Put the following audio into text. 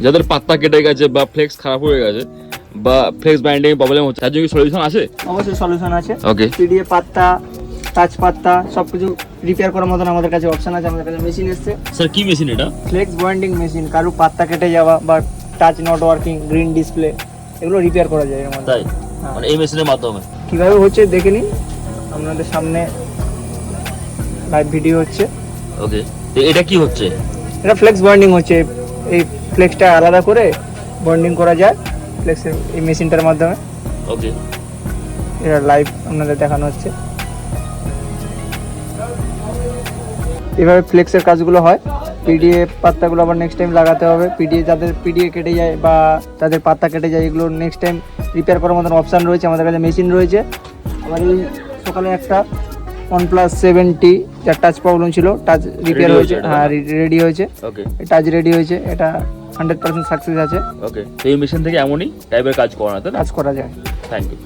যাদের পাতা কেটে গেছে বা ফ্লেক্স খারাপ হয়ে গেছে বা ফ্লেক্স বাইন্ডিং প্রবলেম হচ্ছে, তার জন্য সলিউশন আছে? অবশ্যই সলিউশন আছে। ওকে। পিডিএ পাত্তা, টাচ পাত্তা সবকিছু রিপেয়ার করার মতন আমাদের কাছে অপশন আছে। আমাদের কাছে মেশিন এসছে। স্যার কি মেশিন এটা? Flex binding machine. কারো পাত্তা কেটে যাওয়া বা touch not working, green display, এগুলো রিপেয়ার করা যায় আমাদের। তাই মানে এই মেশিনের মাধ্যমে কিভাবে হচ্ছে দেখে নিন, আপনাদের সামনে লাইভ ভিডিও হচ্ছে। ওকে, তো এটা কি হচ্ছে? এটা ফ্লেক্স বাইন্ডিং হচ্ছে। এই ফ্লেক্সটা আলাদা করে বাইন্ডিং করা যায় ফ্লেক্সের এই মেশিনটার মাধ্যমে। ওকে, এটা লাইভ আপনাদের দেখানো হচ্ছে। এভাবে ফ্লেক্সের কাজগুলো হয়। পিডিএ পাত্তাগুলো আবার নেক্সট টাইম লাগাতে হবে। যাদের পিডিএ কেটে যায় বা তাদের পাত্তা কেটে যায়, এগুলো নেক্সট টাইম রিপেয়ার করার মতন অপশান রয়েছে। আমাদের কাছে মেশিন রয়েছে। আমার এই সকালে একটা OnePlus 7T যার টাচ প্রবলেম ছিল, টাচ রিপেয়ার হয়েছে। হ্যাঁ, রেডি হয়েছে। ওকে, টাচ রেডি হয়েছে। এটা 100% সাকসেস আছে। ওকে। তো এই মেশিন থেকে এমনই টাইপের কাজ করা না, তাই না? কাজ করা যায়। Thank you.